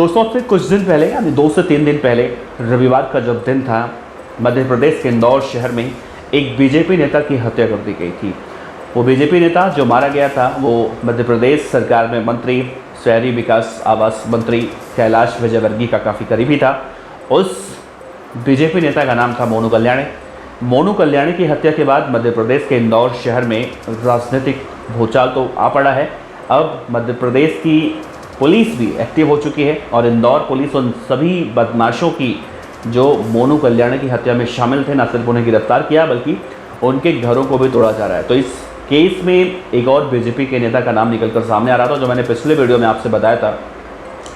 दोस्तों अब से कुछ दिन पहले यानी 2 से 3 दिन पहले रविवार का जब दिन था, मध्य प्रदेश के इंदौर शहर में एक बीजेपी नेता की हत्या कर दी गई थी। वो बीजेपी नेता जो मारा गया था वो मध्य प्रदेश सरकार में मंत्री, शहरी विकास आवास मंत्री कैलाश विजयवर्गीय का काफ़ी करीबी था। उस बीजेपी नेता का नाम था मोनू कल्याणी। मोनू कल्याणी की हत्या के बाद मध्य प्रदेश के इंदौर शहर में राजनीतिक भूचाल तो आ पड़ा है। अब मध्य प्रदेश की पुलिस भी एक्टिव हो चुकी है और इंदौर पुलिस उन सभी बदमाशों की जो मोनू कल्याणी की हत्या में शामिल थे, न सिर्फ उन्हें गिरफ्तार किया बल्कि उनके घरों को भी तोड़ा जा रहा है। तो इस केस में एक और बीजेपी के नेता का नाम निकलकर सामने आ रहा था, जो मैंने पिछले वीडियो में आपसे बताया था।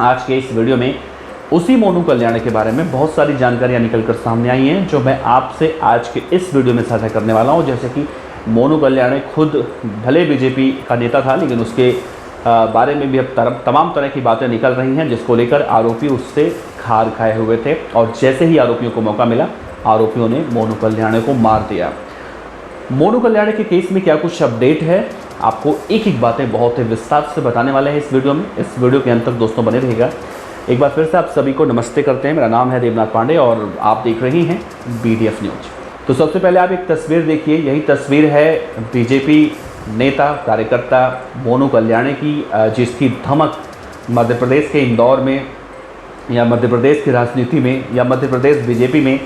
आज के इस वीडियो में उसी मोनू कल्याणी के बारे में बहुत सारी जानकारियाँ निकलकर सामने आई हैं, जो मैं आपसे आज के इस वीडियो में साझा करने वाला हूँ। जैसे कि मोनू कल्याणी खुद भले बीजेपी का नेता था, लेकिन उसके बारे में भी अब तमाम तरह की बातें निकल रही हैं, जिसको लेकर आरोपी उससे खार खाए हुए थे। और जैसे ही आरोपियों को मौका मिला, आरोपियों ने मोनू कल्याणी को मार दिया। मोनू कल्याणी के केस में क्या कुछ अपडेट है, आपको एक एक बातें बहुत ही विस्तार से बताने वाले हैं इस वीडियो में। इस वीडियो के अंत तक दोस्तों बने रहिएगा। एक बार फिर से आप सभी को नमस्ते करते हैं। मेरा नाम है देवनाथ पांडे और आप देख रहे हैं BDF न्यूज। तो सबसे पहले आप एक तस्वीर देखिए। यही तस्वीर है बीजेपी नेता कार्यकर्ता मोनू कल्याणी की, जिसकी धमक मध्य प्रदेश के इंदौर में या मध्य प्रदेश की राजनीति में या मध्य प्रदेश बीजेपी में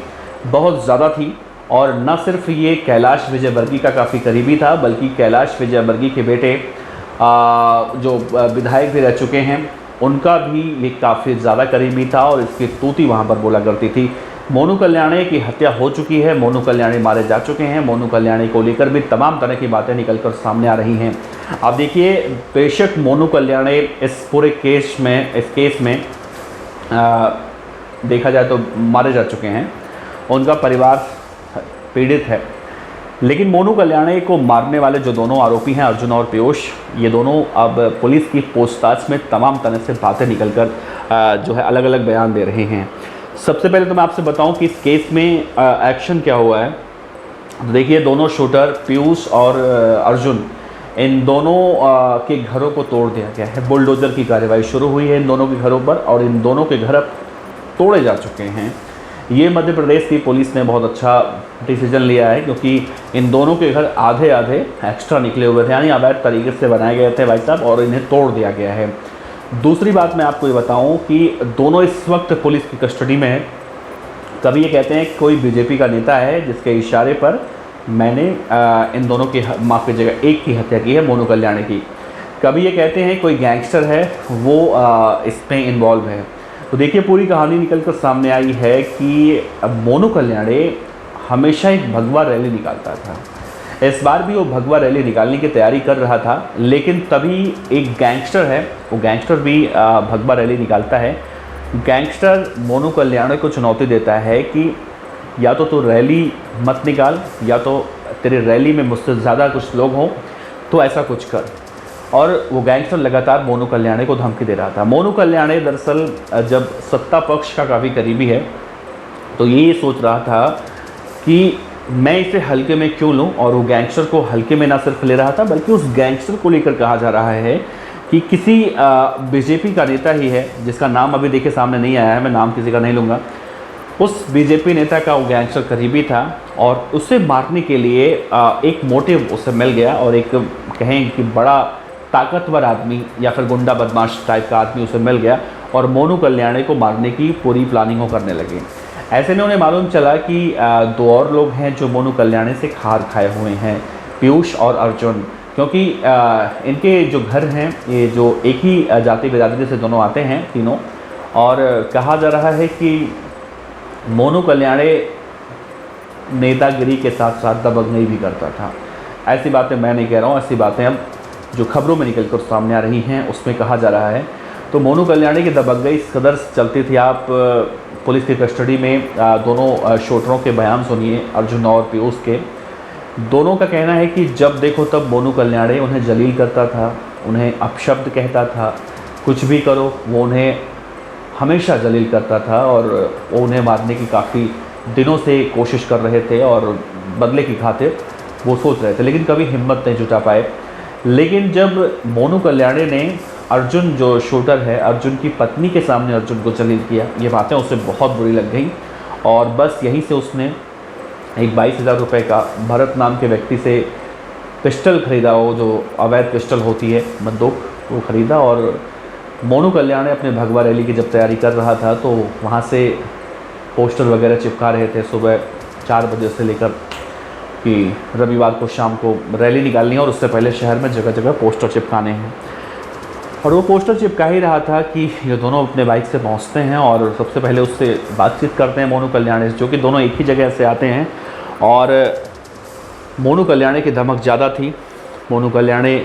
बहुत ज़्यादा थी। और न सिर्फ ये कैलाश विजयवर्गीय का काफ़ी करीबी था, बल्कि कैलाश विजयवर्गीय के बेटे जो विधायक भी रह चुके हैं, उनका भी ये काफ़ी ज़्यादा करीबी था और इसकी तूती वहाँ पर बोला करती थी। मोनू कल्याणी की हत्या हो चुकी है, मोनू कल्याणी मारे जा चुके हैं। मोनू कल्याणी को लेकर भी तमाम तरह की बातें निकलकर सामने आ रही हैं। आप देखिए, बेशक मोनू कल्याणी इस पूरे केस में देखा जाए तो मारे जा चुके हैं, उनका परिवार पीड़ित है, लेकिन मोनू कल्याणी को मारने वाले जो दोनों आरोपी हैं, अर्जुन और पीयूष, ये दोनों अब पुलिस की पूछताछ में तमाम तरह से बातें निकलकर जो है अलग अलग बयान दे रहे हैं। सबसे पहले तो मैं आपसे बताऊं कि इस केस में एक्शन क्या हुआ है। तो देखिए, दोनों शूटर पीयूष और अर्जुन, इन दोनों के घरों को तोड़ दिया गया है। बुलडोजर की कार्रवाई शुरू हुई है इन दोनों के घरों पर और इन दोनों के घर अब तोड़े जा चुके हैं। ये मध्य प्रदेश की पुलिस ने बहुत अच्छा डिसीजन लिया है, क्योंकि इन दोनों के घर आधे आधे एक्स्ट्रा निकले हुए थे, यानी अवैध तरीके से बनाए गए थे भाई साहब, और इन्हें तोड़ दिया गया है। दूसरी बात मैं आपको ये बताऊं कि दोनों इस वक्त पुलिस की कस्टडी में है। कभी ये कहते हैं कि कोई बीजेपी का नेता है जिसके इशारे पर मैंने इन दोनों की माफ़ कीजिएगा, एक की हत्या की है, मोनू कल्याणी की। कभी ये कहते हैं कोई गैंगस्टर है वो इसमें इन्वॉल्व है। तो देखिए, पूरी कहानी निकल कर सामने आई है कि मोनू कल्याणी हमेशा एक भगवा रैली निकालता था। इस बार भी वो भगवा रैली निकालने की तैयारी कर रहा था, लेकिन तभी एक गैंगस्टर है, वो गैंगस्टर भी भगवा रैली निकालता है। गैंगस्टर मोनू कल्याणी को चुनौती देता है कि या तो तू रैली मत निकाल, या तो तेरे रैली में मुझसे ज़्यादा कुछ लोग हों तो ऐसा कुछ कर। और वो गैंगस्टर लगातार मोनू कल्याणी को धमकी दे रहा था। मोनू कल्याणी दरअसल जब सत्ता पक्ष का काफ़ी करीबी है, तो ये सोच रहा था कि मैं इसे हल्के में क्यों लूं, और वो गैंगस्टर को हल्के में ना सिर्फ ले रहा था, बल्कि उस गैंगस्टर को लेकर कहा जा रहा है कि किसी बीजेपी का नेता ही है, जिसका नाम अभी देखिए सामने नहीं आया है, मैं नाम किसी का नहीं लूँगा। उस बीजेपी नेता का वो गैंगस्टर करीबी था और उसे मारने के लिए एक मोटिव उसे मिल गया, और एक कहें कि बड़ा ताकतवर आदमी या फिर गुंडा बदमाश टाइप का आदमी उसे मिल गया और मोनू कल्याणी को मारने की पूरी प्लानिंग वो करने लगे। ऐसे में उन्हें मालूम चला कि 2 और लोग हैं जो मोनू कल्याणी से खार खाए हुए हैं, पीयूष और अर्जुन, क्योंकि इनके जो घर हैं ये जो एक ही जाति बिरादरी से दोनों आते हैं तीनों। और कहा जा रहा है कि मोनू कल्याणी नेतागिरी के साथ साथ दबंगई भी करता था। ऐसी बातें मैं नहीं कह रहा हूँ, ऐसी बातें अब जो खबरों में निकल कर सामने आ रही हैं उसमें कहा जा रहा है। तो मोनू कल्याणी की दबंगई इस कदर चलती थी, आप पुलिस की कस्टडी में दोनों शूटरों के बयान सुनिए, अर्जुन और पीयूष के। दोनों का कहना है कि जब देखो तब मोनू कल्याणी उन्हें जलील करता था, उन्हें अपशब्द कहता था, कुछ भी करो वो उन्हें हमेशा जलील करता था, और वो उन्हें मारने की काफ़ी दिनों से कोशिश कर रहे थे और बदले की खातिर वो सोच रहे थे, लेकिन कभी हिम्मत नहीं जुटा पाए। लेकिन जब मोनू कल्याणी ने अर्जुन जो शूटर है, अर्जुन की पत्नी के सामने अर्जुन को जलील किया। ये बातें उसे बहुत बुरी लग गई और बस यहीं से उसने एक 22,000 रुपये का भरत नाम के व्यक्ति से पिस्टल ख़रीदा, वो जो अवैध पिस्टल होती है, बंदूक, वो ख़रीदा। और मोनू कल्याणी अपने भगवा रैली की जब तैयारी कर रहा था तो वहाँ से पोस्टर वगैरह चिपका रहे थे सुबह 4 बजे से लेकर कि रविवार को शाम को रैली निकालनी है और उससे पहले शहर में जगह जगह पोस्टर चिपकाने हैं। और वो पोस्टर चिपका ही रहा था कि ये दोनों अपने बाइक से पहुंचते हैं और सबसे पहले उससे बातचीत करते हैं मोनू कल्याणी, जो कि दोनों एक ही जगह से आते हैं। और मोनू कल्याणी की धमक ज़्यादा थी। मोनू कल्याणी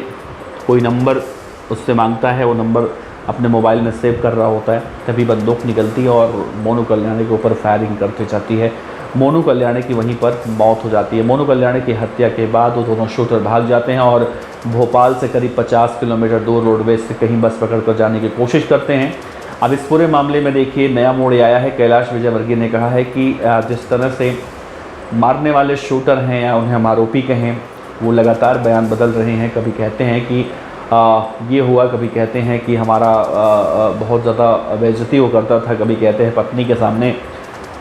कोई नंबर उससे मांगता है, वो नंबर अपने मोबाइल में सेव कर रहा होता है, तभी बंदूक निकलती है और मोनू कल्याणी के ऊपर फायरिंग करती जाती है। मोनू कल्याणी की वहीं पर मौत हो जाती है। मोनू कल्याणी की हत्या के बाद वो दोनों शूटर भाग जाते हैं और भोपाल से करीब 50 किलोमीटर दूर रोडवेज से कहीं बस पकड़ कर जाने की कोशिश करते हैं। अब इस पूरे मामले में देखिए नया मोड़ आया है। कैलाश विजयवर्गीय ने कहा है कि जिस तरह से मारने वाले शूटर हैं या उन्हें हम आरोपी कहें, वो लगातार बयान बदल रहे हैं। कभी कहते हैं कि ये हुआ, कभी कहते हैं कि हमारा बहुत ज़्यादा बेइज्जती वो करता था, कभी कहते हैं पत्नी के सामने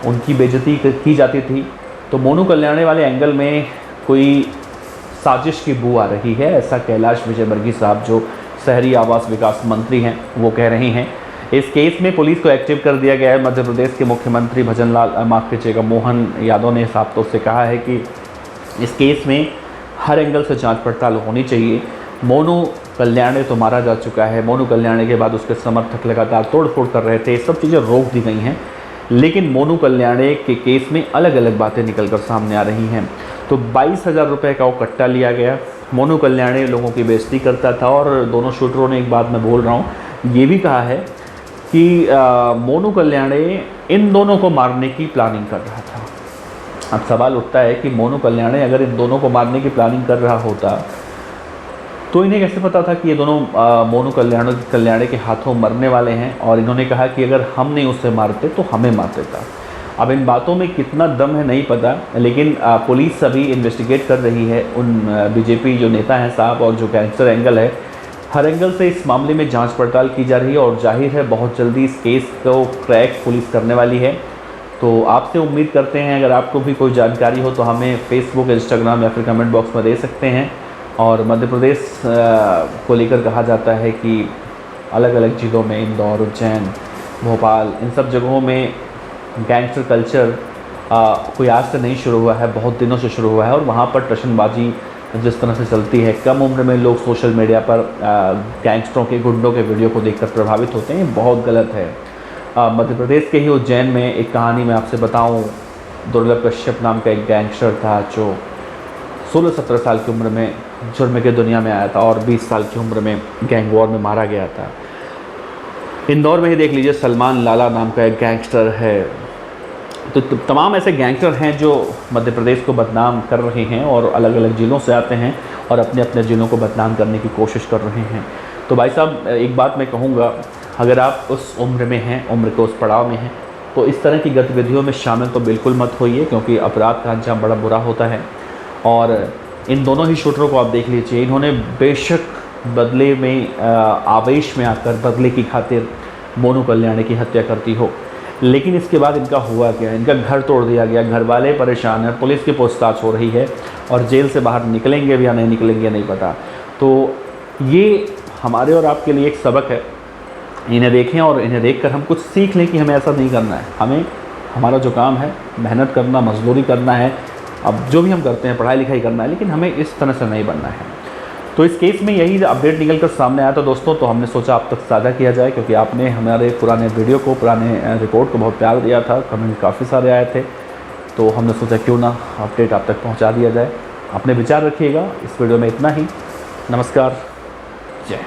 उनकी बेइज्जती की जाती थी। तो मोनू कल्याणी वाले एंगल में कोई साजिश की बू आ रही है, ऐसा कैलाश विजयवर्गीय साहब जो शहरी आवास विकास मंत्री हैं वो कह रहे हैं। इस केस में पुलिस को एक्टिव कर दिया गया है। मध्य प्रदेश के मुख्यमंत्री माफ़ कीजिएगा मोहन यादव ने साफ तौर से कहा है कि इस केस में हर एंगल से जांच पड़ताल होनी चाहिए। मोनू कल्याणी तो मारा जा चुका है, मोनू कल्याणी के बाद उसके समर्थक लगातार तोड़फोड़ कर रहे थे, सब चीज़ें रोक दी गई हैं। लेकिन मोनू कल्याणी के केस में अलग अलग बातें निकल कर सामने आ रही हैं। तो 22,000 रुपये का वो कट्टा लिया गया। मोनू कल्याणी लोगों की बेइज्जती करता था और दोनों शूटरों ने, एक बात मैं बोल रहा हूँ, ये भी कहा है कि मोनू कल्याणी इन दोनों को मारने की प्लानिंग कर रहा था। अब सवाल उठता है कि मोनू कल्याणी अगर इन दोनों को मारने की प्लानिंग कर रहा होता तो इन्हें कैसे पता था कि ये दोनों मोनू कल्याणी के हाथों मरने वाले हैं। और इन्होंने कहा कि अगर हम नहीं उससे मारते तो हमें मार देता। अब इन बातों में कितना दम है नहीं पता, लेकिन पुलिस अभी इन्वेस्टिगेट कर रही है। उन बीजेपी जो नेता हैं साहब और जो गैंगस्टर एंगल है, हर एंगल से इस मामले में जांच पड़ताल की जा रही है और जाहिर है बहुत जल्दी इस केस को क्रैक पुलिस करने वाली है। तो आपसे उम्मीद करते हैं अगर आपको भी कोई जानकारी हो तो हमें फेसबुक, इंस्टाग्राम या फिर कमेंट बॉक्स में दे सकते हैं। और मध्य प्रदेश को लेकर कहा जाता है कि अलग अलग जिलों में, इंदौर, उज्जैन, भोपाल, इन सब जगहों में गैंगस्टर कल्चर कोई आज से नहीं शुरू हुआ है, बहुत दिनों से शुरू हुआ है। और वहाँ पर टशनबाजी जिस तरह से चलती है, कम उम्र में लोग सोशल मीडिया पर गैंगस्टरों के, गुंडों के वीडियो को देखकर प्रभावित होते हैं, बहुत गलत है। मध्य प्रदेश के ही उज्जैन में एक कहानी मैं आपसे बताऊं, दुर्लभ कश्यप नाम का एक गैंगस्टर था जो 16-17 साल की उम्र में जुर्म की दुनिया में आया था और 20 साल की उम्र में गैंग वॉर में मारा गया था। इंदौर में ही देख लीजिए, सलमान लाला नाम का एक गैंगस्टर है। तो तमाम ऐसे गैंगस्टर हैं जो मध्य प्रदेश को बदनाम कर रहे हैं और अलग अलग ज़िलों से आते हैं और अपने अपने ज़िलों को बदनाम करने की कोशिश कर रहे हैं। तो भाई साहब एक बात मैं कहूँगा, अगर आप उस उम्र में हैं, उम्र के उस पड़ाव में हैं, तो इस तरह की गतिविधियों में शामिल तो बिल्कुल मत होइए, क्योंकि अपराध का अंजाम बड़ा बुरा होता है। और इन दोनों ही शूटरों को आप देख लीजिए, इन्होंने बेशक बदले में आवेश में आकर बदले की खातिर मोनू कल्याणी की हत्या करती हो, लेकिन इसके बाद इनका हुआ क्या? इनका घर तोड़ दिया गया, घर वाले परेशान हैं, पुलिस की पूछताछ हो रही है और जेल से बाहर निकलेंगे भी या नहीं निकलेंगे नहीं पता। तो ये हमारे और आपके लिए एक सबक है। इन्हें देखें और इन्हें देखकर हम कुछ सीख लें कि हमें ऐसा नहीं करना है। हमें हमारा जो काम है मेहनत करना, मजदूरी करना है, अब जो भी हम करते हैं पढ़ाई लिखाई करना है, लेकिन हमें इस तरह से नहीं बनना है। तो इस केस में यही अपडेट निकल कर सामने आया था दोस्तों, तो हमने सोचा आप तक साझा किया जाए, क्योंकि आपने हमारे पुराने वीडियो को, पुराने रिपोर्ट को बहुत प्यार दिया था, कमेंट काफ़ी सारे आए थे, तो हमने सोचा क्यों ना अपडेट आप तक पहुंचा दिया जाए। अपने विचार रखिएगा। इस वीडियो में इतना ही। नमस्कार, जय।